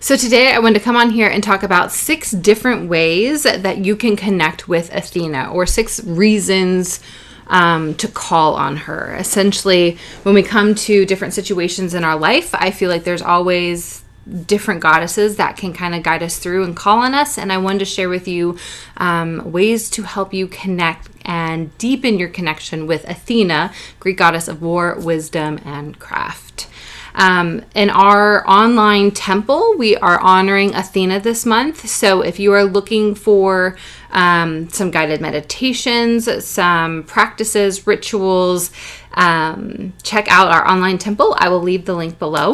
So today I wanted to come on here and talk about 6 different ways that you can connect with Athena, or 6 reasons to call on her. Essentially, when we come to different situations in our life, I feel like there's always different goddesses that can kind of guide us through and call on us. And I wanted to share with you ways to help you connect and deepen your connection with Athena, Greek goddess of war, wisdom, and craft. In our online temple, we are honoring Athena this month. So if you are looking for some guided meditations, some practices, rituals, check out our online temple. I will leave the link below.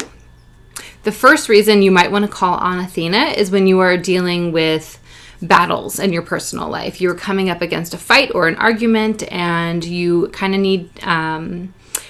The first reason you might want to call on Athena is when you are dealing with battles in your personal life. You're coming up against a fight or an argument and you kind of need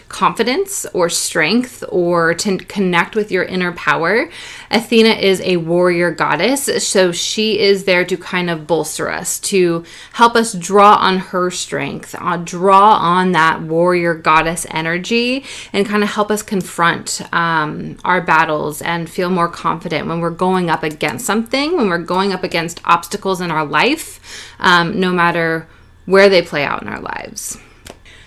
confidence or strength or to connect with your inner power. Athena is a warrior goddess, so she is there to kind of bolster us, to help us draw on her strength, draw on that warrior goddess energy, and kind of help us confront our battles and feel more confident when we're going up against something, when we're going up against obstacles in our life, no matter where they play out in our lives.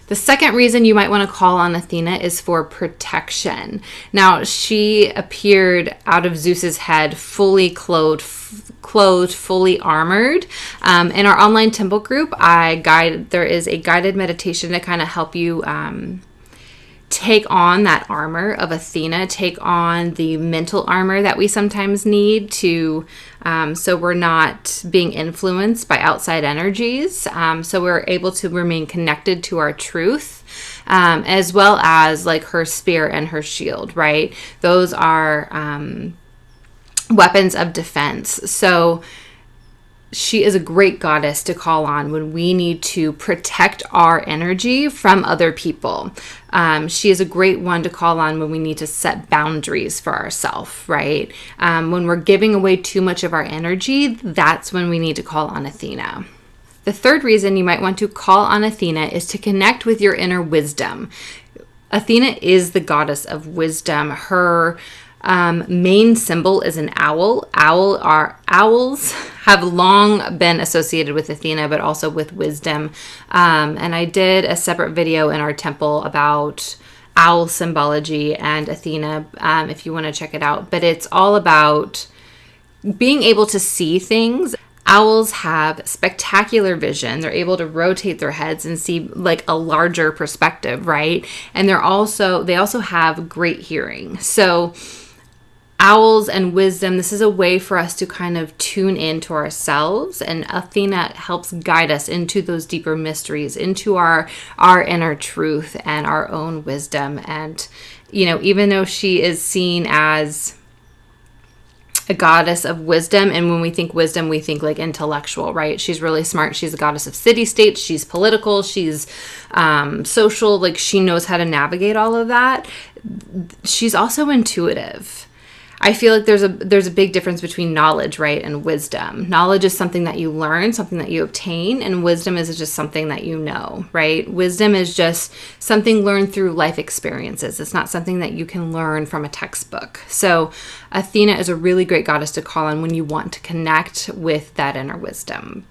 The second reason you might want to call on Athena is for protection. Now, she appeared out of Zeus's head, fully clothed, fully armored. In our online temple group, there is a guided meditation to kind of help you take on that armor of Athena, take on the mental armor that we sometimes need to, so we're not being influenced by outside energies. So we're able to remain connected to our truth, as well as like her spear and her shield, right? Those are weapons of defense. So she is a great goddess to call on when we need to protect our energy from other people. She is a great one to call on when we need to set boundaries for ourselves, right? When we're giving away too much of our energy, that's when we need to call on Athena. The third reason you might want to call on Athena is to connect with your inner wisdom. Athena is the goddess of wisdom. Her main symbol is an owl. Owls have long been associated with Athena, but also with wisdom. And I did a separate video in our temple about owl symbology and Athena, if you want to check it out. But it's all about being able to see things. Owls have spectacular vision. They're able to rotate their heads and see like a larger perspective, right? And they also have great hearing. So owls and wisdom, this is a way for us to kind of tune into ourselves, and Athena helps guide us into those deeper mysteries, into our inner truth and our own wisdom. And, even though she is seen as a goddess of wisdom, and when we think wisdom, we think like intellectual, right? She's really smart. She's a goddess of city-states. She's political. She's social. Like, she knows how to navigate all of that. She's also intuitive. I feel like there's a big difference between knowledge, right, and wisdom. Knowledge is something that you learn, something that you obtain, and wisdom is just something that you know, right? Wisdom is just something learned through life experiences. It's not something that you can learn from a textbook. So Athena is a really great goddess to call on when you want to connect with that inner wisdom.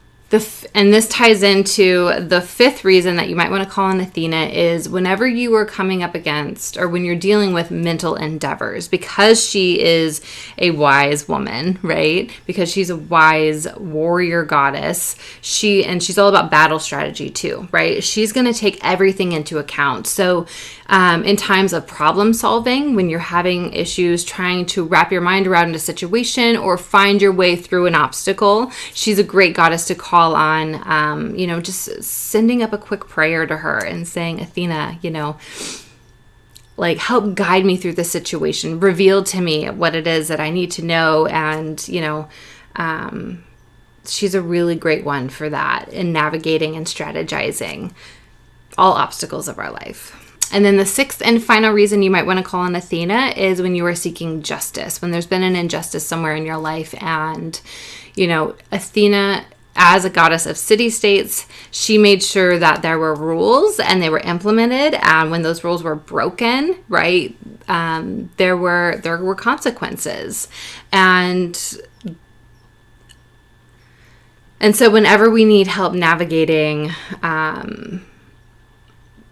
And this ties into the fifth reason that you might want to call on Athena is whenever you are coming up against, or when you're dealing with mental endeavors, because she is a wise woman, right? Because she's a wise warrior goddess. She's all about battle strategy too, right? She's going to take everything into account. So in times of problem solving, when you're having issues trying to wrap your mind around a situation or find your way through an obstacle, she's a great goddess to call on, just sending up a quick prayer to her and saying, Athena, like, help guide me through this situation, reveal to me what it is that I need to know. And, she's a really great one for that in navigating and strategizing all obstacles of our life. And then the sixth and final reason you might want to call on Athena is when you are seeking justice, when there's been an injustice somewhere in your life and, Athena as a goddess of city-states, she made sure that there were rules and they were implemented. And when those rules were broken, right, there were consequences. And so whenever we need help navigating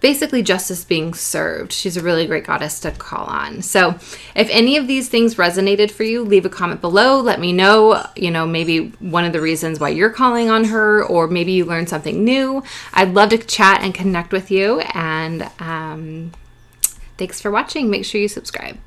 basically justice being served, she's a really great goddess to call on. So if any of these things resonated for you, leave a comment below. Let me know, maybe one of the reasons why you're calling on her, or maybe you learned something new. I'd love to chat and connect with you. And thanks for watching. Make sure you subscribe.